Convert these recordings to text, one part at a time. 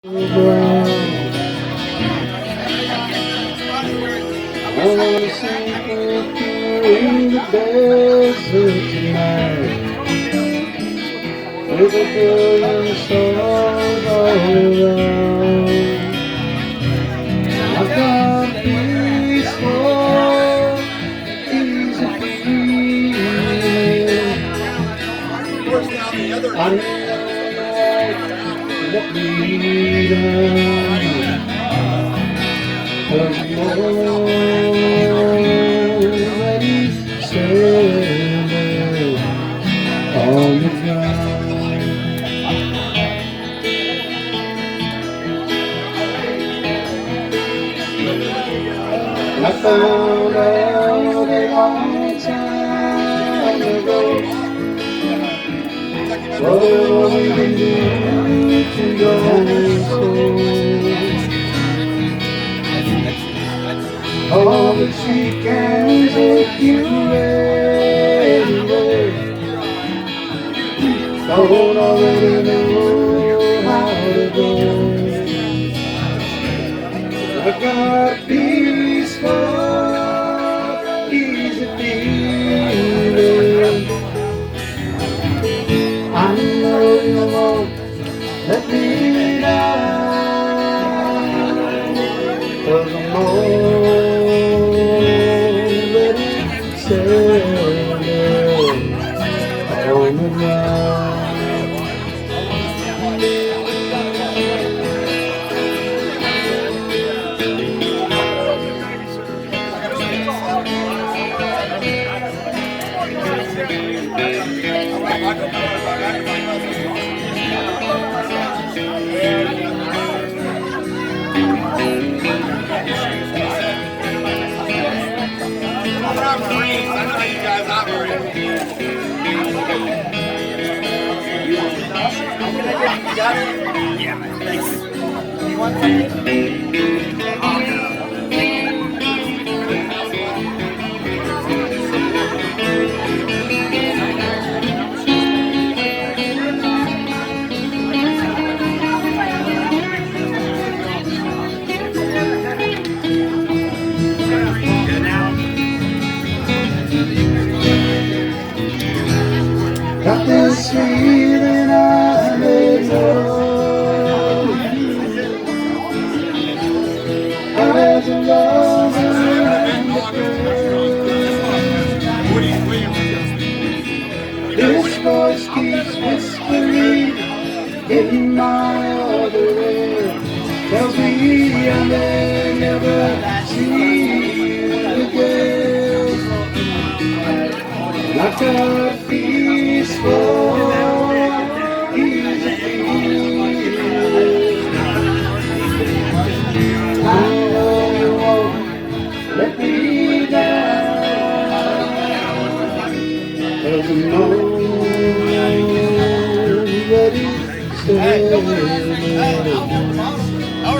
I wanna sing with you in the desert tonight, with a billion stars all around. I've got peaceful, easy feeling. I let me down, 'cause you're already standing on the ground. I found out a long time ago what it was to do to go slow. Oh, but she can take you anywhere. Don't already know how to go. I got peaceful, easy feeling. I know you won't let me down, 'cause I'm already standing on the ground. Got this feeling I may know. As a lover and a friend, this voice keeps whispering in my other ear, tells me I may never see you again. Like a peaceful, easy feeling. I know you won't let me down, 'cause I'm already standing. I'm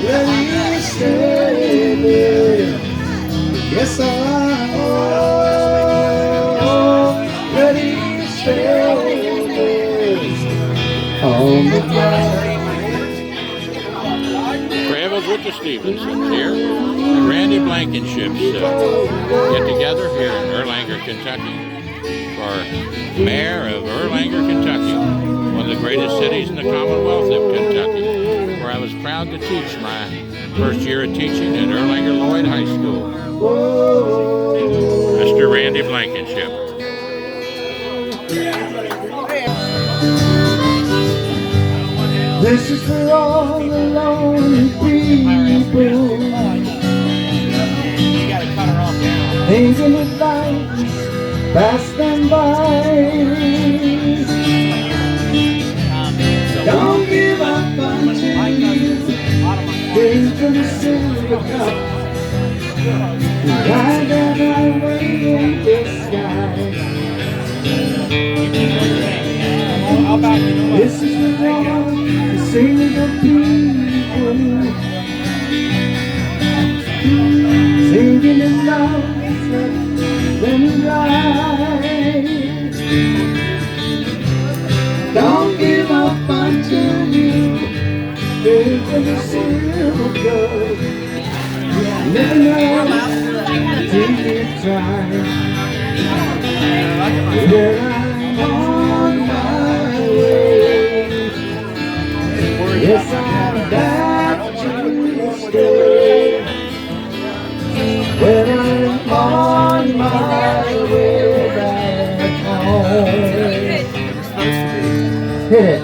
already standing. Yes, I'm already standing on the ground. Travels with the Stevensons here. The Randy Blankenships get together here in Erlanger, Kentucky for Mayor of Erlanger, Kentucky, one of the greatest cities in the Commonwealth of Kentucky, where I was proud to teach my first year of teaching at Erlanger Lloyd High School. Mr. Randy Blankenship. This is for all the lonely people, thinking that life passed them by. Don't give up until you drink from the silver cup. Ride that highway in the sky. This is the one, the single people, singing in love, then right. Don't Yes, I'm back to stay. When I'm on my way back home. Hit it.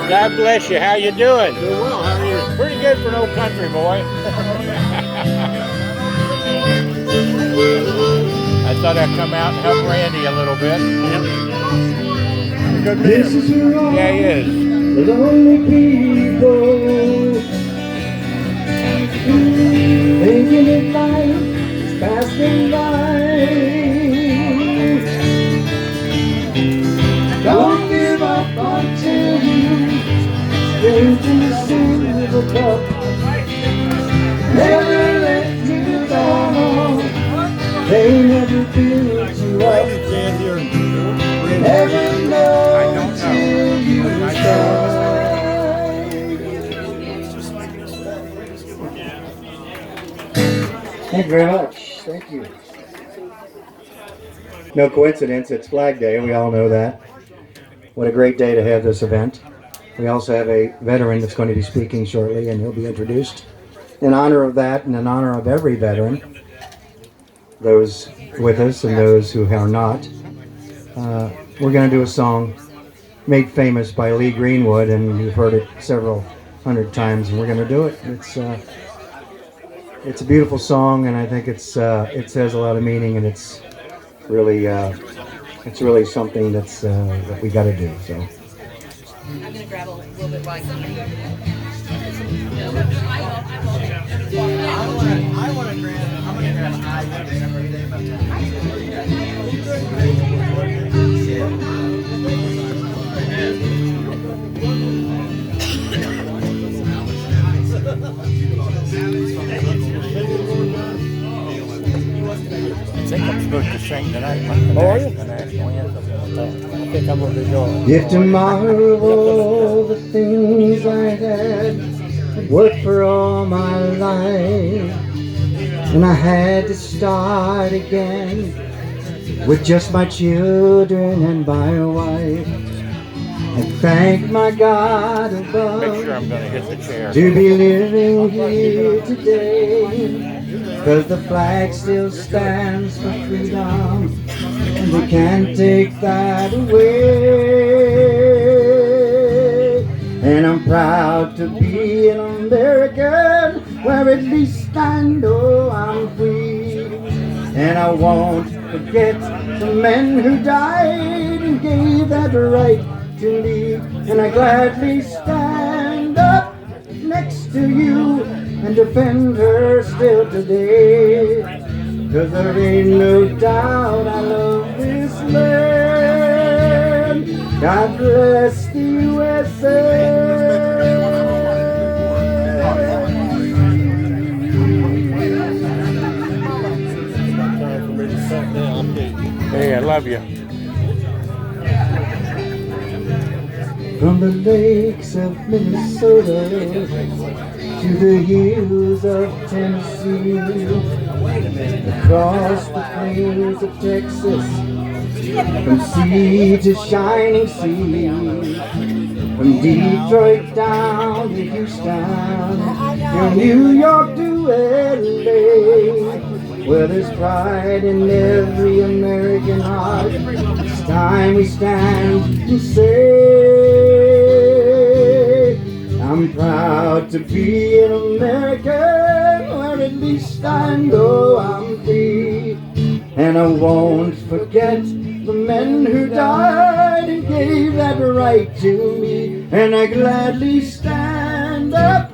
God bless you. How you doing? Doing well. How are you? Pretty good for an old country boy. I thought I'd come out and help Randy a little bit. Good This man. is wrong. Yeah, he is. The lonely people thinking that life is passing by. Don't give up until you into the silver cup. Never let you down. They never build you up. Never know till you try. Thank you very much. Thank you. No coincidence, it's Flag Day. We all know that. What a great day to have this event. We also have a veteran that's going to be speaking shortly, and he'll be introduced. In honor of that, and in honor of every veteran, those with us and those who are not, we're going to do a song made famous by Lee Greenwood, and you've heard it several hundred times, and we're going to do it. It's a beautiful song, and I think it says a lot of meaning, and it's really something that we got to do. So. I'm going to grab a little bit while I think I'm supposed to sing tonight. Oh, are you? The National Anthem. I think I'm going to be going. If tomorrow all the things I had worked for all my life, and I had to start again with just my children and my wife, I thank my God above Make sure I'm going to hit the chair. to be living here today. 'Cause the flag still stands for freedom, and they can't take that away. And I'm proud to be an American, where at least I know I'm free. And I won't forget the men who died and gave that right to me. And I gladly stand up next to you and defend her still today. 'Cause there ain't no doubt I love this land. God bless the USA. Hey, I love you. From the lakes of Minnesota to the hills of Tennessee, across the plains of Texas, from sea to shining sea, from Detroit down to Houston, from New York to LA, where there's pride in every American heart. It's time we stand and say, I'm proud to be an American, where at least I know I'm free. And I won't forget the men who died and gave that right to me. And I gladly stand up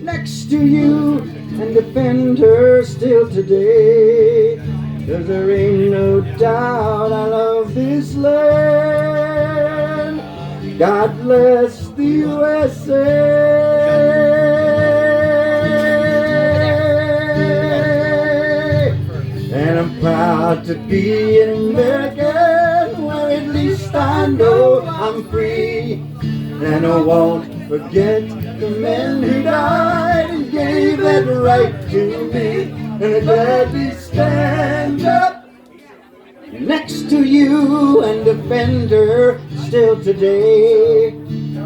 next to you and defend her still today. 'Cause there ain't no doubt I love this land. God bless the USA. proud to be an American, where at least I know I'm free. And I won't forget the men who died and gave that right to me. And I gladly stand up next to you and defend her still today.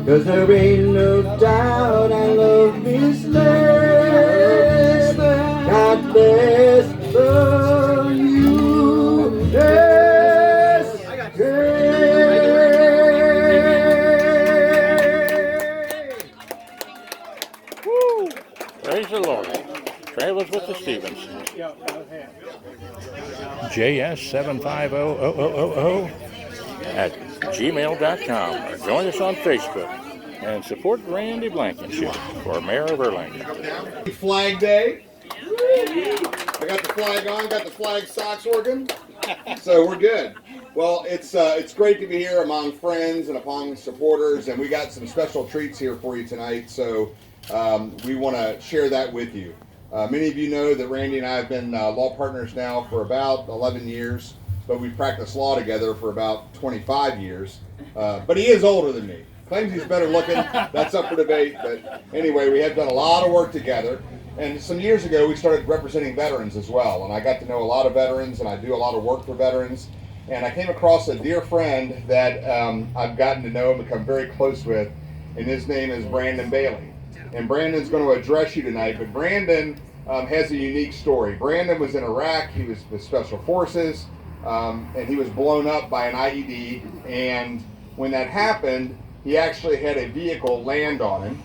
'Cause there ain't no doubt I love Miss Land. God bless the USA. Woo! Praise the Lord. Travels with the Stevensons. JS7500000 at gmail.com, or join us on Facebook and support Randy Blankenship for Mayor of Erlanger. Flag Day. I got the flag on, got the flag socks working, so we're good. Well, it's great to be here among friends and among supporters, and we got some special treats here for you tonight, so we want to share that with you. Many of you know that Randy and I have been law partners now for about 11 years, but we've practiced law together for about 25 years. But he is older than me. Claims he's better looking. That's up for debate. But anyway, we have done a lot of work together. And some years ago, we started representing veterans as well. And I got to know a lot of veterans, and I do a lot of work for veterans. And I came across a dear friend that I've gotten to know and become very close with, and his name is Brandon Bailey. And Brandon's going to address you tonight, but Brandon has a unique story. Brandon was in Iraq. He was with Special Forces, and he was blown up by an IED. And when that happened, he actually had a vehicle land on him.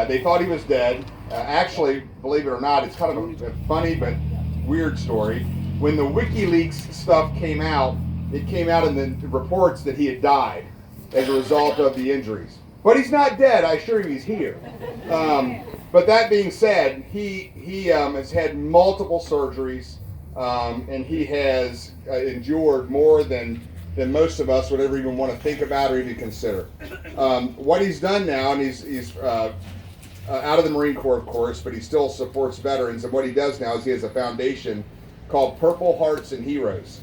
They thought he was dead. Actually, believe it or not, it's kind of a funny but weird story. When the WikiLeaks stuff came out, it came out in the reports that he had died as a result of the injuries. But he's not dead. I assure you, he's here. But that being said, he has had multiple surgeries, and he has endured more than most of us would ever even want to think about or even consider. What he's done now, and he's out of the Marine Corps, of course, but he still supports veterans. And what he does now is he has a foundation called Purple Hearts and Heroes.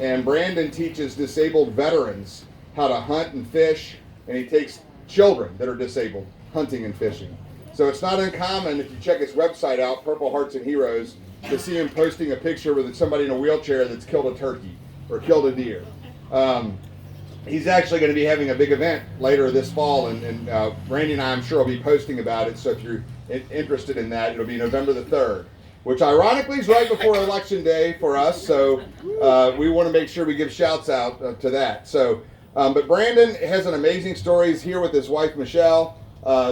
And Brandon teaches disabled veterans how to hunt and fish, and he takes children that are disabled hunting and fishing. So it's not uncommon, if you check his website out, Purple Hearts and Heroes, to see him posting a picture with somebody in a wheelchair that's killed a turkey or killed a deer. He's actually going to be having a big event later this fall, and Randy and I'm sure will be posting about it, so if you're interested in that, it'll be November the 3rd, which ironically is right before Election Day for us, so we want to make sure we give shouts out to that. So, but Brandon has an amazing story. He's here with his wife, Michelle.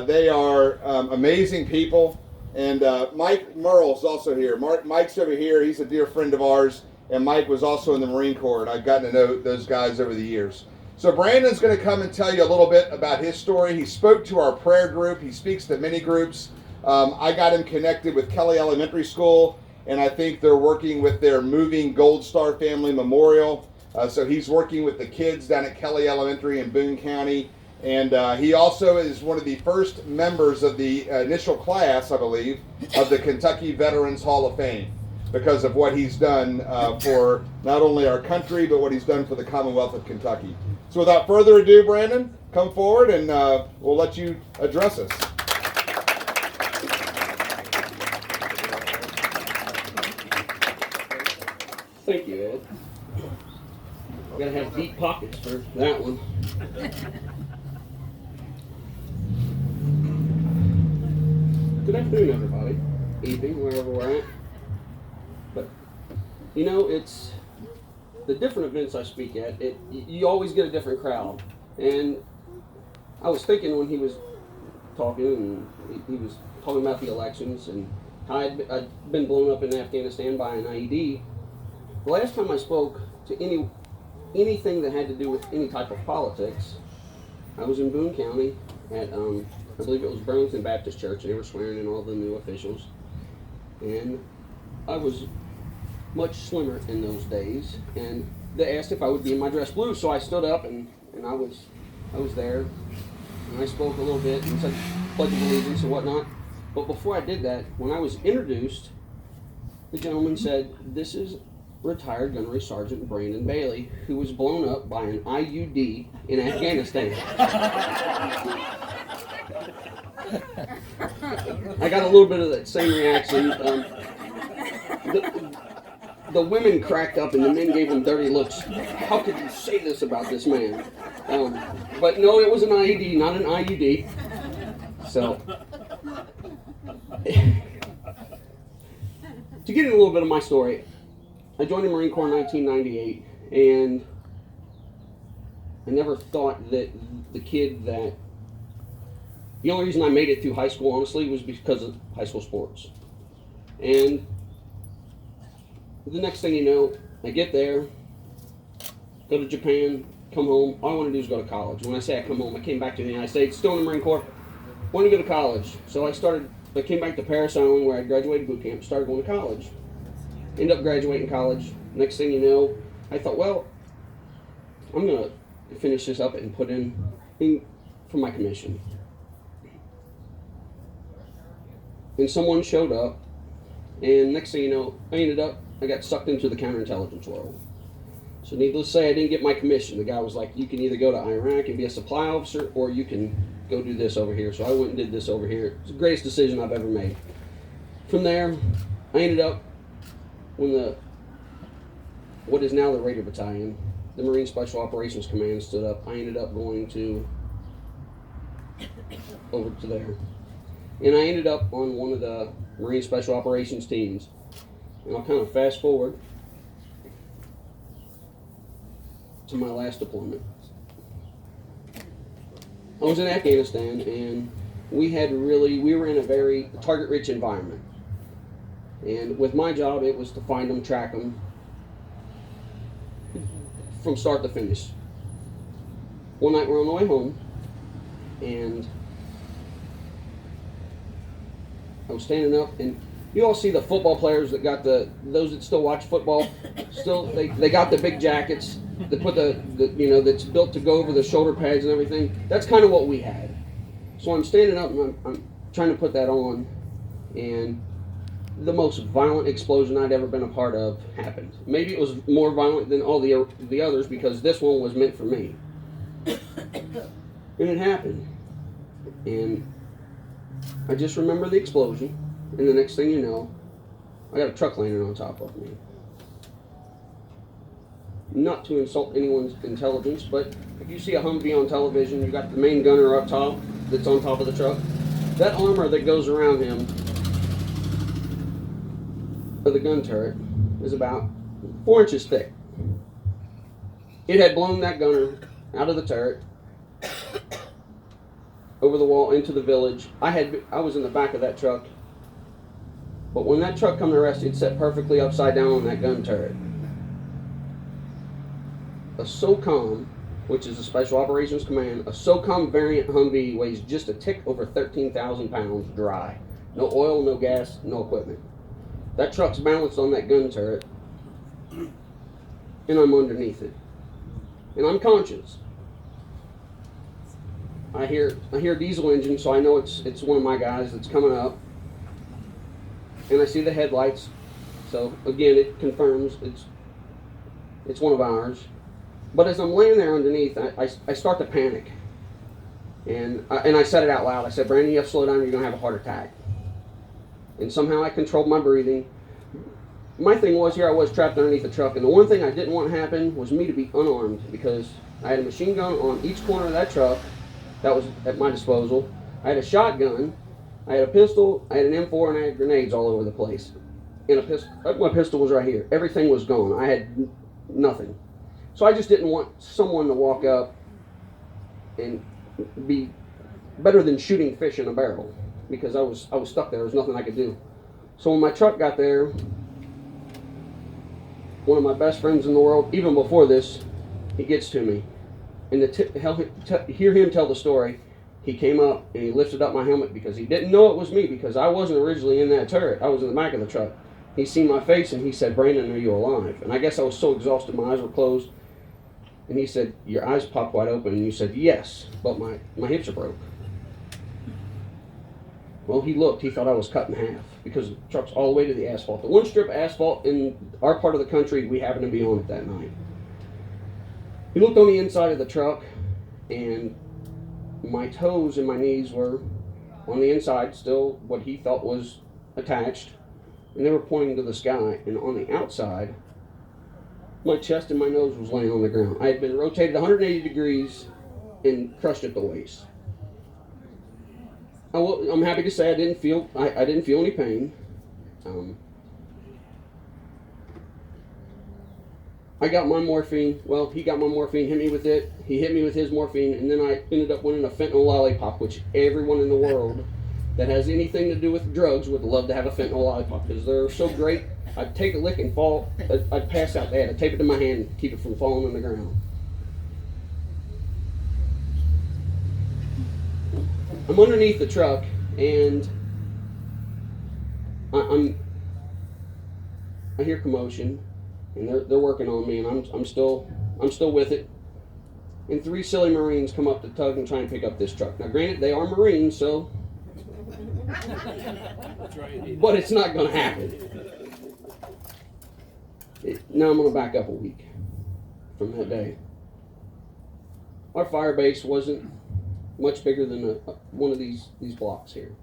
They are amazing people. And Mike Merle's also here. Mike's over here. He's a dear friend of ours. And Mike was also in the Marine Corps, and I've gotten to know those guys over the years. So Brandon's going to come and tell you a little bit about his story. He spoke to our prayer group. He speaks to many groups. I got him connected with Kelly Elementary School, and I think they're working with their moving Gold Star Family Memorial. So he's working with the kids down at Kelly Elementary in Boone County. And he also is one of the first members of the initial class, I believe, of the Kentucky Veterans Hall of Fame, because of what he's done for not only our country, but what he's done for the Commonwealth of Kentucky. So without further ado, Brandon, come forward and we'll let you address us. Thank you, Ed. Gotta have deep pockets for that one. Good afternoon, everybody. Evening, wherever we're at. But, you know, it's the different events I speak at, you always get a different crowd. And I was thinking when he was talking, and he was talking about the elections and how I'd been blown up in Afghanistan by an IED. The last time I spoke to anything that had to do with any type of politics, I was in Boone County at, I believe it was Burlington Baptist Church, and they were swearing in all the new officials. And I was much slimmer in those days, and they asked if I would be in my dress blue, so I stood up and I was there, and I spoke a little bit and said Pledge of Allegiance and whatnot. But before I did that, when I was introduced, the gentleman said, "This is retired Gunnery Sergeant Brandon Bailey, who was blown up by an IUD in Afghanistan. I got a little bit of that same reaction. The women cracked up and the men gave them dirty looks. How could you say this about this man? But no, it was an IED, not an IUD. So, to get in a little bit of my story, I joined the Marine Corps in 1998, and I never thought that the only reason I made it through high school, honestly, was because of high school sports. And the next thing you know, I get there, go to Japan, come home. All I want to do is go to college. When I say I come home, I came back to the United States, still in the Marine Corps, wanted to go to college. So I came back to Paris Island, where I graduated boot camp, started going to college. Ended up graduating college. Next thing you know, I thought, well, I'm going to finish this up and put in for my commission. And someone showed up, and next thing you know, I got sucked into the counterintelligence world. So needless to say, I didn't get my commission. The guy was like, you can either go to Iraq and be a supply officer, or you can go do this over here. So I went and did this over here. It's the greatest decision I've ever made. From there, I ended up, when what is now the Raider Battalion, the Marine Special Operations Command stood up, I ended up going over to there. And I ended up on one of the Marine Special Operations teams. And I'll kind of fast forward to my last deployment. I was in Afghanistan, and we were in a very target-rich environment. And with my job, it was to find them, track them, from start to finish. One night we're on the way home, and I was standing up, and you all see the football players that got those that still watch football, they got the big jackets, they put that's built to go over the shoulder pads and everything. That's kind of what we had. So I'm standing up and I'm trying to put that on, and the most violent explosion I'd ever been a part of happened. Maybe it was more violent than all the others, because this one was meant for me. And it happened. And I just remember the explosion, and the next thing you know, I got a truck landing on top of me. Not to insult anyone's intelligence, but if you see a Humvee on television, you got the main gunner up top that's on top of the truck. That armor that goes around him, of the gun turret, is about 4 inches thick. It had blown that gunner out of the turret, over the wall into the village. I was in the back of that truck, but when that truck come to rest, it sat perfectly upside down on that gun turret. A SOCOM, which is a Special Operations Command, a SOCOM variant Humvee weighs just a tick over 13,000 pounds dry. No oil, no gas, no equipment. That truck's balanced on that gun turret, and I'm underneath it. And I'm conscious. I hear a diesel engine, so I know it's one of my guys that's coming up. And I see the headlights, so again it confirms it's one of ours. But as I'm laying there underneath, I start to panic, and I said it out loud. I said, "Brandon, you have to slow down, or you're gonna have a heart attack." And somehow I controlled my breathing. My thing was, here I was trapped underneath the truck, and the one thing I didn't want to happen was me to be unarmed, because I had a machine gun on each corner of that truck that was at my disposal. I had a shotgun, I had a pistol, I had an M4, and I had grenades all over the place. And my pistol was right here. Everything was gone. I had nothing. So I just didn't want someone to walk up and be better than shooting fish in a barrel, because I was stuck there. There was nothing I could do. So when my truck got there, one of my best friends in the world, even before this, he gets to me. And to hear him tell the story, he came up and he lifted up my helmet, because he didn't know it was me, because I wasn't originally in that turret. I was in the back of the truck. He seen my face and he said, "Brandon, are you alive?" And I guess I was so exhausted, my eyes were closed. And he said, "Your eyes popped wide open." And you said, "Yes, but my hips are broke." Well, he looked. He thought I was cut in half because the truck's all the way to the asphalt. The one strip of asphalt in our part of the country we happened to be on it that night. He looked on the inside of the truck, and my toes and my knees were on the inside, still what he thought was attached, and they were pointing to the sky. And on the outside, my chest and my nose was laying on the ground. I had been rotated 180 degrees and crushed at the waist. I'm happy to say I didn't feel any pain. I got my morphine. Well, he got my morphine, hit me with it. He hit me with his morphine, and then I ended up winning a fentanyl lollipop, which everyone in the world that has anything to do with drugs would love to have a fentanyl lollipop because they're so great. I'd take a lick and fall. I'd pass out bad. I'd tape it to my hand and keep it from falling on the ground. I'm underneath the truck, and I hear commotion, and they're working on me, and I'm still with it. And 3 silly Marines come up to tug and try and pick up this truck. Now, granted, they are Marines, so, but it's not going to happen. Now I'm going to back up a week from that day. Our fire base wasn't much bigger than one of these blocks here.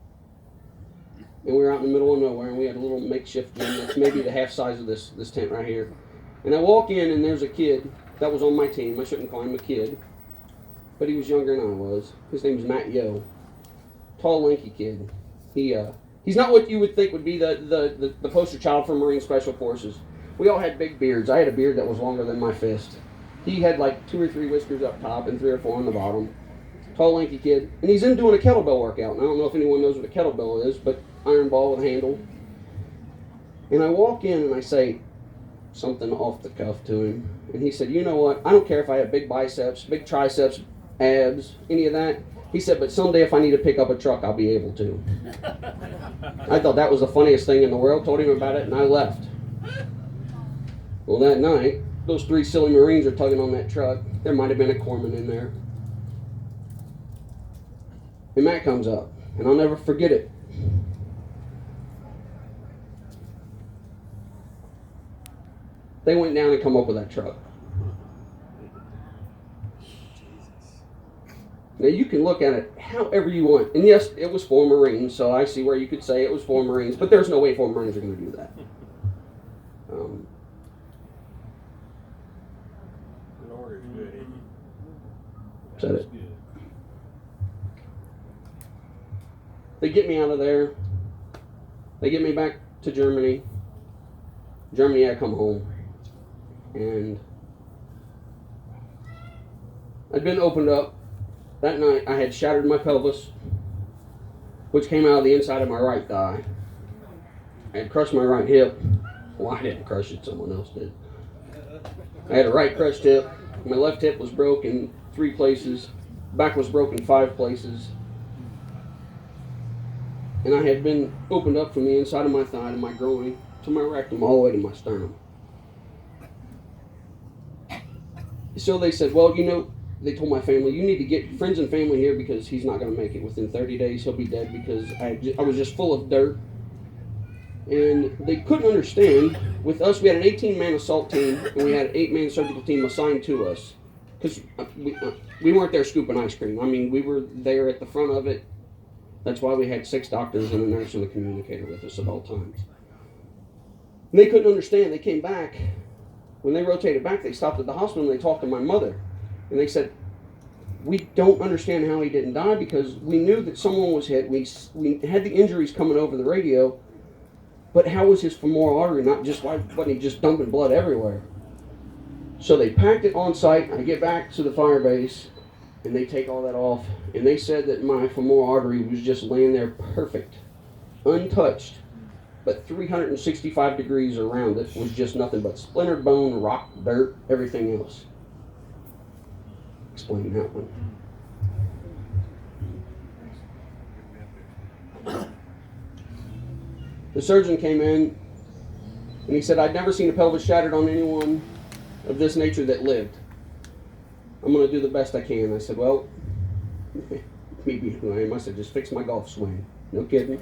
And we were out in the middle of nowhere, and we had a little makeshift gym that's maybe the half size of this tent right here. And I walk in, and there's a kid that was on my team. I shouldn't call him a kid, but he was younger than I was. His name's Matt Yo. Tall, lanky kid. He's not what you would think would be the poster child for Marine Special Forces. We all had big beards. I had a beard that was longer than my fist. He had like 2 or 3 whiskers up top and 3 or 4 on the bottom. Tall, lanky kid. And he's in doing a kettlebell workout. And I don't know if anyone knows what a kettlebell is, but iron ball with a handle. And I walk in and I say something off the cuff to him. And he said, you know what? I don't care if I have big biceps, big triceps, abs, any of that. He said, but someday if I need to pick up a truck, I'll be able to. I thought that was the funniest thing in the world. Told him about it, and I left. Well, that night, those 3 silly Marines are tugging on that truck. There might have been a corpsman in there. And Matt comes up, and I'll never forget it. They went down and come up with that truck. Now, you can look at it however you want. And yes, it was 4 Marines, so I see where you could say it was 4 Marines, but there's no way 4 Marines are going to do that. Said it. They get me out of there. They get me back to Germany. I come home. And I'd been opened up. That night I had shattered my pelvis, which came out of the inside of my right thigh. I had crushed my right hip. Well, I didn't crush it, someone else did. I had a right crushed hip. My left hip was broken 3 places. Back was broken 5 places. And I had been opened up from the inside of my thigh to my groin to my rectum all the way to my sternum. So they said, well, they told my family, you need to get friends and family here because he's not going to make it. Within 30 days, he'll be dead because I was just full of dirt. And they couldn't understand. With us, we had an 18-man assault team, and we had an 8-man surgical team assigned to us. Because we weren't there scooping ice cream. I mean, we were there at the front of it. That's why we had 6 doctors and a nurse and a communicator with us at all times. And they couldn't understand. They came back. When they rotated back, they stopped at the hospital and they talked to my mother. And they said, we don't understand how he didn't die because we knew that someone was hit. We had the injuries coming over the radio. But how was his femoral artery not just, why wasn't he just dumping blood everywhere? So they packed it on site. I get back to the fire base, and they take all that off. And they said that my femoral artery was just laying there perfect, untouched, but 365 degrees around it was just nothing but splintered bone, rock, dirt, everything else. Explain that one. The surgeon came in, and he said, I'd never seen a pelvis shattered on anyone of this nature that lived. I'm going to do the best I can. I said, well, Me being who I am, I said, just fix my golf swing. No kidding.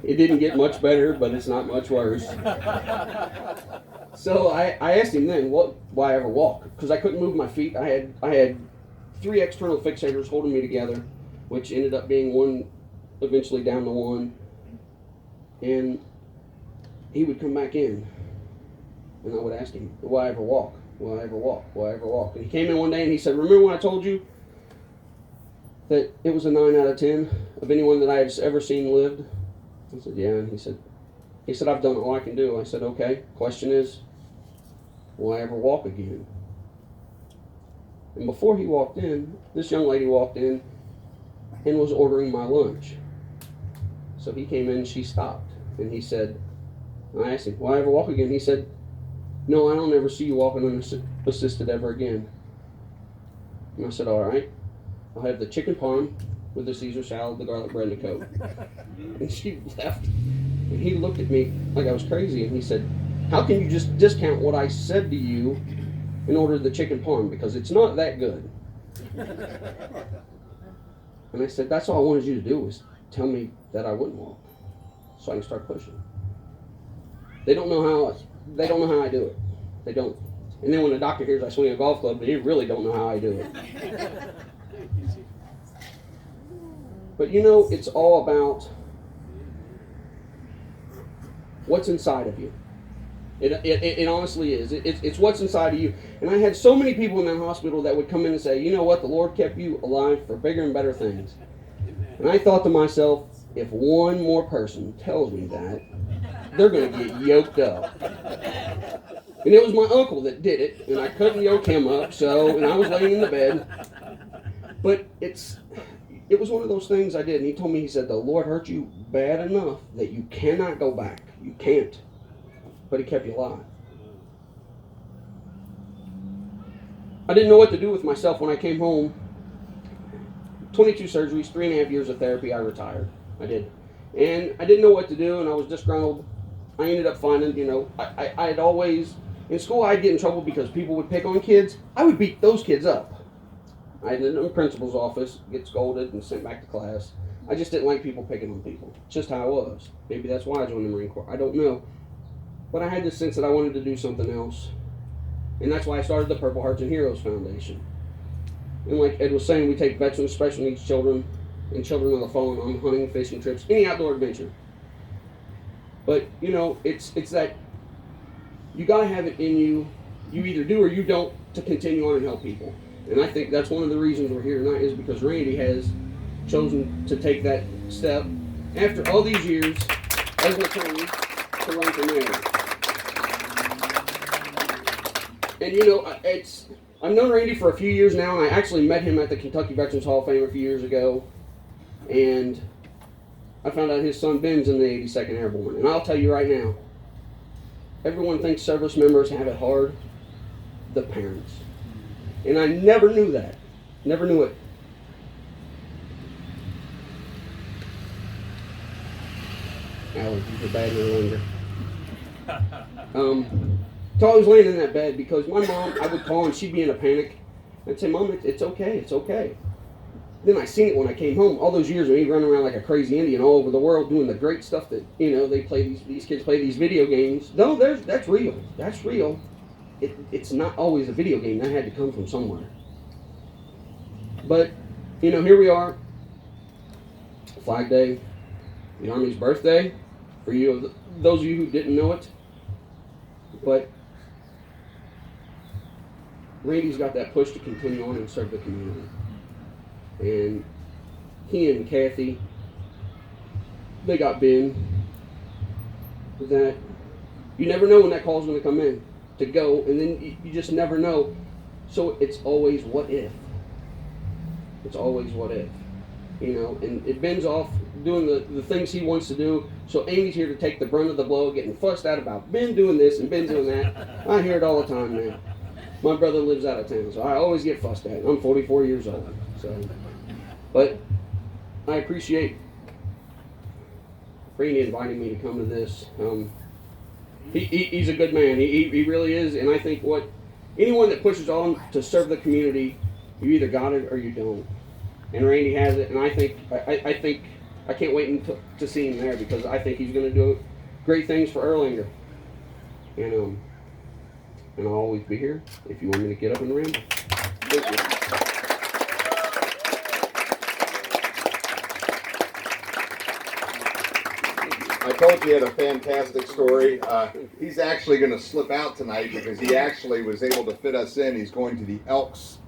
It didn't get much better, but it's not much worse. So I asked him then, why I ever walk? Because I couldn't move my feet. I had 3 external fixators holding me together, which ended up being one eventually down to 1. And he would come back in, and I would ask him, will I ever walk? Will I ever walk? Will I ever walk? And he came in one day and he said, remember when I told you that it was a 9 out of 10 of anyone that I had ever seen lived? I said, yeah. And he said, I've done all I can do. I said, okay, question is, will I ever walk again? And before he walked in, this young lady walked in and was ordering my lunch. So he came in and she stopped. And he said, I asked him, will I ever walk again? He said, no, I don't ever see you walking unassisted ever again. And I said, all right, I'll have the chicken parm with the Caesar salad, the garlic bread, and the Coke. And she left. And he looked at me like I was crazy, and he said, how can you just discount what I said to you and order the chicken parm? Because it's not that good. And I said, that's all I wanted you to do was tell me that I wouldn't walk, so I can start pushing. They don't know how I do it. They don't. And then when the doctor hears I swing a golf club, they really don't know how I do it. But you know, it's all about what's inside of you. It honestly is. It's what's inside of you. And I had so many people in that hospital that would come in and say, you know what, the Lord kept you alive for bigger and better things. And I thought to myself, if one more person tells me that, they're going to get yoked up. And it was my uncle that did it, and I couldn't yoke him up, and I was laying in the bed. But it was one of those things I did, and he told me, he said, the Lord hurt you bad enough that you cannot go back. You can't. But he kept you alive. I didn't know what to do with myself when I came home. 22 surgeries, 3.5 years of therapy, I retired. I did. And I didn't know what to do, and I was disgruntled. I ended up finding, I had always, in school I'd get in trouble because people would pick on kids. I would beat those kids up. I'd end up in the principal's office, get scolded and sent back to class. I just didn't like people picking on people. It's just how I was. Maybe that's why I joined the Marine Corps. I don't know. But I had this sense that I wanted to do something else. And that's why I started the Purple Hearts and Heroes Foundation. And like Ed was saying, we take veterans, special needs children, and children on the phone on hunting, fishing trips, any outdoor adventure. But, it's that you got to have it in you. You either do or you don't to continue on and help people. And I think that's one of the reasons we're here tonight is because Randy has chosen to take that step after all these years as an attorney to run for mayor. And I've known Randy for a few years now, and I actually met him at the Kentucky Veterans Hall of Fame a few years ago, and I found out his son Ben's in the 82nd Airborne. And I'll tell you right now, everyone thinks service members have it hard. The parents. And I never knew that. Never knew it. Allergies are bad in Erlanger. So I was laying in that bed because my mom, I would call and she'd be in a panic. I'd say, Mom, it's okay, it's okay. Then I seen it when I came home. All those years of me running around like a crazy Indian all over the world doing the great stuff that, they play these kids play these video games. No, that's real. That's real. It's not always a video game. That had to come from somewhere. But, here we are. Flag Day, the Army's birthday, for you, those of you who didn't know it. But Randy's got that push to continue on and serve the community. And he and Kathy, they got Ben, that you never know when that call's going to come in to go, and then you just never know. So it's always what if. It's always what if. And it Ben's off doing the things he wants to do, so Amy's here to take the brunt of the blow, getting fussed out about Ben doing this and Ben doing that. I hear it all the time now. My brother lives out of town, so I always get fussed at. I'm 44 years old, but I appreciate Randy inviting me to come to this. He's a good man. He really is, and I think anyone that pushes on to serve the community You either got it or you don't. And Randy has it, and I think I can't wait to see him there, because I think he's going to do great things for Erlanger. And I'll always be here if you want me to get up and ramble. Thank you. I told you he had a fantastic story. He's actually going to slip out tonight because he actually was able to fit us in. He's going to the Elks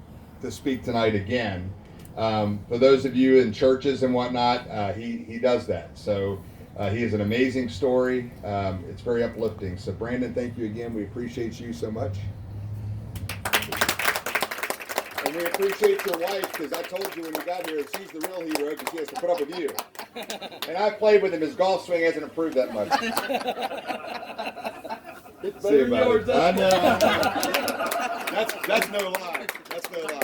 to speak tonight again. For those of you in churches and whatnot, he does that. So he has an amazing story. It's very uplifting. So Brandon, thank you again. We appreciate you so much. And we appreciate your wife, because I told you when you got here, she's the real hero because she has to put up with you. And I've played with him. His golf swing hasn't improved that much. It's See better you, than buddy. yours. I know. That's no lie. That's no lie.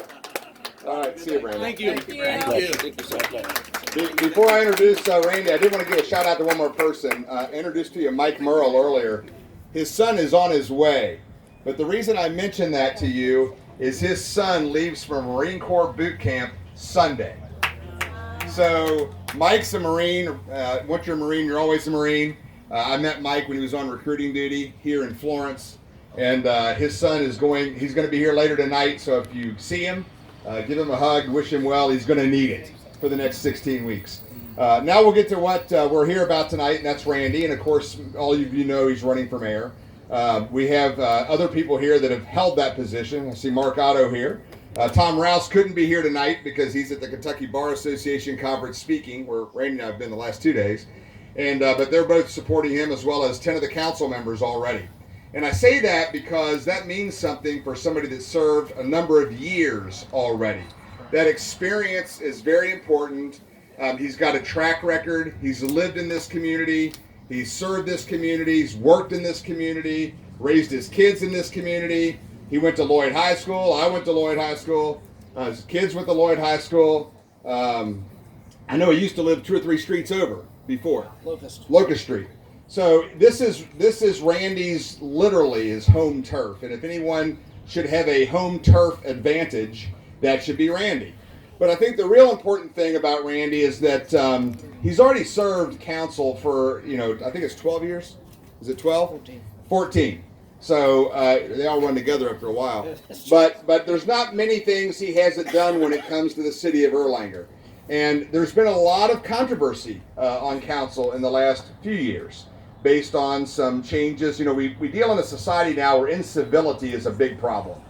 All right, see you, Brandon. Thank you. Thank you so much. Before I introduce Randy, I did want to give a shout out to one more person. Introduced to you Mike Merle earlier. His son is on his way. But the reason I mentioned that to you is his son leaves for Marine Corps boot camp Sunday. So Mike's a Marine. Once you're a Marine, you're always a Marine. I met Mike when he was on recruiting duty here in Florence. And his son is he's going to be here later tonight. So if you see him, give him a hug, wish him well. He's going to need it for the next 16 weeks. Now we'll get to what we're here about tonight, and that's Randy. And of course, all of you know he's running for mayor. We have other people here that have held that position. I see Mark Otto here. Tom Rouse couldn't be here tonight because he's at the Kentucky Bar Association conference speaking, where Randy and I have been the last 2 days. And but they're both supporting him, as well as 10 of the council members already. And I say that because that means something for somebody that served a number of years already. That experience is very important. He's got a track record. He's lived in this community. He's served this community. He's worked in this community, raised his kids in this community. He went to Lloyd High School. I went to Lloyd High School. His kids went to Lloyd High School. I know he used to live 2 or 3 streets over before. Locust Street. So this is Randy's, literally his home turf. And if anyone should have a home turf advantage, that should be Randy. But I think the real important thing about Randy is that he's already served council for, I think it's 12 years. Is it 12? 14. 14. So they all run together after a while. But there's not many things he hasn't done when it comes to the city of Erlanger. And there's been a lot of controversy on council in the last few years based on some changes. We deal in a society now where incivility is a big problem.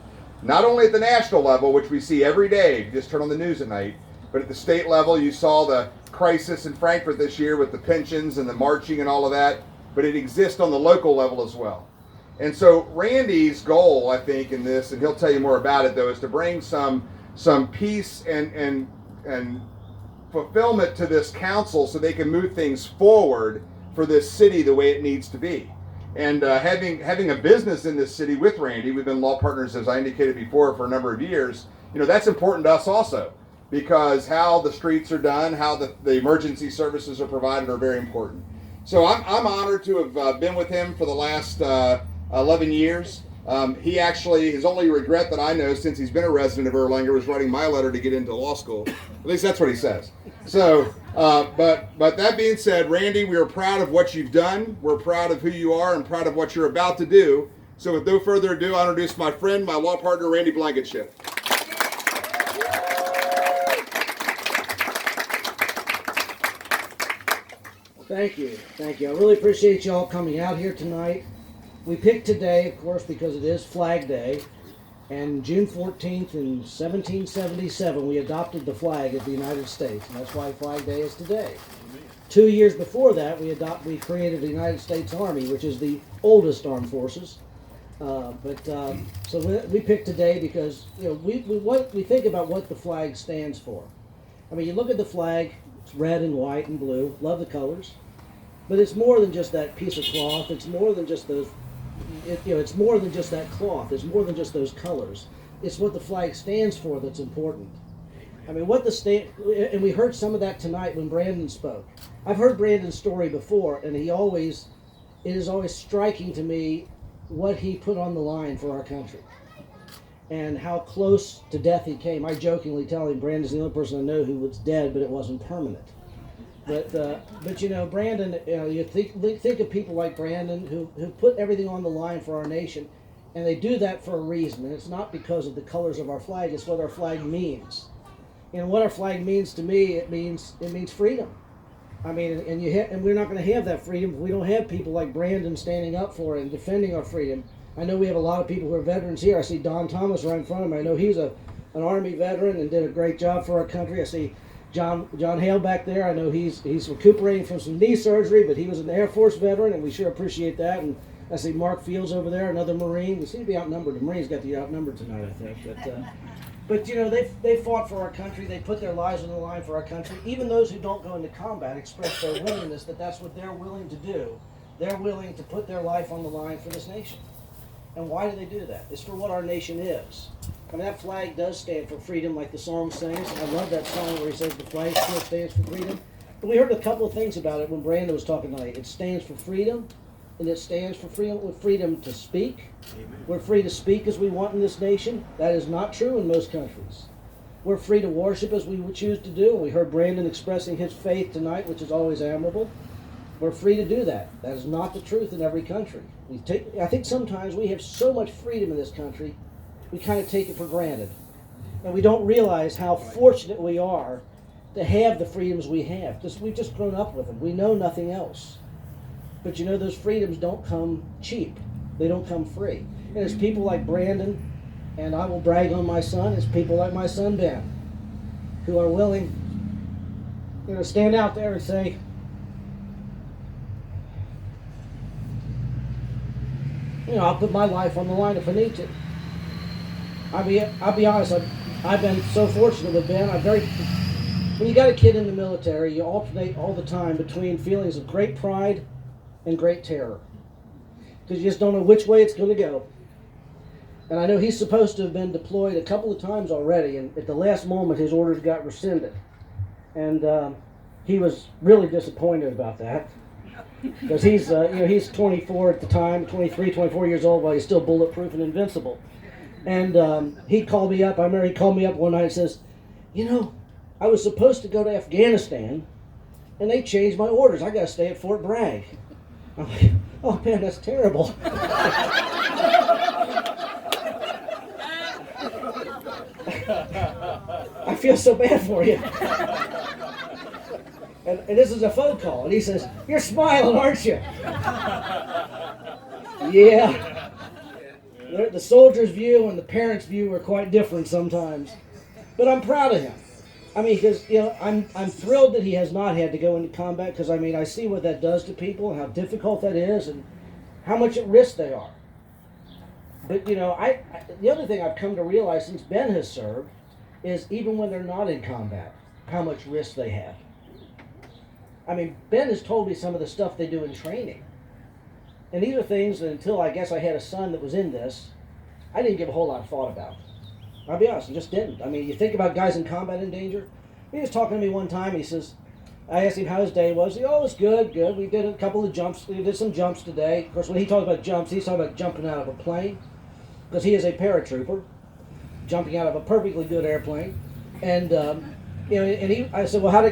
Not only at the national level, which we see every day, if you just turn on the news at night, but at the state level, you saw the crisis in Frankfurt this year with the pensions and the marching and all of that, but it exists on the local level as well. And so Randy's goal, I think, in this, and he'll tell you more about it though, is to bring some peace and fulfillment to this council so they can move things forward for this city the way it needs to be. And having a business in this city with Randy, we've been law partners, as I indicated before, for a number of years. That's important to us also, because how the streets are done, how the emergency services are provided are very important. So I'm honored to have been with him for the last 11 years. He actually, his only regret that I know since he's been a resident of Erlanger was writing my letter to get into law school. At least that's what he says. So, but that being said, Randy, we are proud of what you've done. We're proud of who you are and proud of what you're about to do. So with no further ado, I'll introduce my friend, my law partner, Randy Blankenship. Thank you. I really appreciate y'all coming out here tonight. We picked today, of course, because it is Flag Day, and June 14th in 1777 we adopted the flag of the United States, and that's why Flag Day is today. 2 years before that, we created the United States Army, which is the oldest armed forces. So we picked today because we think about what the flag stands for. I mean, you look at the flag; it's red and white and blue. Love the colors, but it's more than just that piece of cloth. It's more than just those. It's more than just that cloth. It's more than just those colors. It's what the flag stands for that's important. I mean, and we heard some of that tonight when Brandon spoke. I've heard Brandon's story before, and it is always striking to me what he put on the line for our country. and how close to death he came. I jokingly tell him Brandon's the only person I know who was dead, but it wasn't permanent. But you know, Brandon, you think of people like Brandon who put everything on the line for our nation, and they do that for a reason. And it's not because of the colors of our flag; it's what our flag means. And what our flag means to me, it means freedom. I mean, and we're not going to have that freedom if we don't have people like Brandon standing up for it and defending our freedom. I know we have a lot of people who are veterans here. I see Don Thomas right in front of me. I know he's an Army veteran and did a great job for our country. I see John Hale back there. I know he's recuperating from some knee surgery, but he was an Air Force veteran, and we sure appreciate that. And I see Mark Fields over there, another Marine. We seem to be outnumbered. The Marines got to be outnumbered tonight, I think. But you know, they fought for our country. They put their lives on the line for our country. Even those who don't go into combat express their willingness that that's what they're willing to do. They're willing to put their life on the line for this nation. And why do they do that? It's for what our nation is. I mean, that flag does stand for freedom, like the song sings. I love that song where he says the flag still stands for freedom. But we heard a couple of things about it when Brandon was talking tonight. It stands for freedom, and it stands for freedom to speak. Amen. We're free to speak as we want in this nation. That is not true in most countries. We're free to worship as we would choose to do. We heard Brandon expressing his faith tonight, which is always admirable. We're free to do that. That is not the truth in every country. I think sometimes we have so much freedom in this country, we kind of take it for granted. And we don't realize how fortunate we are to have the freedoms we have. We've just grown up with them. We know nothing else. But you know, those freedoms don't come cheap. They don't come free. And it's people like Brandon, and I will brag on my son, it's people like my son Ben, who are willing, you know, to stand out there and say, you know, I'll put my life on the line if I need to. I'll be honest, I've been so fortunate with Ben. When you got a kid in the military, you alternate all the time between feelings of great pride and great terror, because you just don't know which way it's going to go. And I know he's supposed to have been deployed a couple of times already, and at the last moment his orders got rescinded. And he was really disappointed about that, because he's 24 at the time, 23, 24 years old, while he's still bulletproof and invincible. And he called me up. I remember he called me up one night and says, you know, I was supposed to go to Afghanistan, and they changed my orders. I got to stay at Fort Bragg. I'm like, oh man, that's terrible. I feel so bad for you. And this is a phone call, and he says, you're smiling, aren't you? Yeah. The soldier's view and the parent's view are quite different sometimes. But I'm proud of him. I mean, because, you know, I'm thrilled that he has not had to go into combat, because, I mean, I see what that does to people and how difficult that is and how much at risk they are. But, you know, the other thing I've come to realize since Ben has served is even when they're not in combat, how much risk they have. I mean, Ben has told me some of the stuff they do in training. And these are things that until I guess I had a son that was in this, I didn't give a whole lot of thought about. I'll be honest, I just didn't. I mean, you think about guys in combat in danger. He was talking to me one time, he says, I asked him how his day was. He said, oh, it was good. We did a couple of jumps. We did some jumps today. Of course, when he talks about jumps, he's talking about jumping out of a plane, because he is a paratrooper, jumping out of a perfectly good airplane. And, I said, well, how did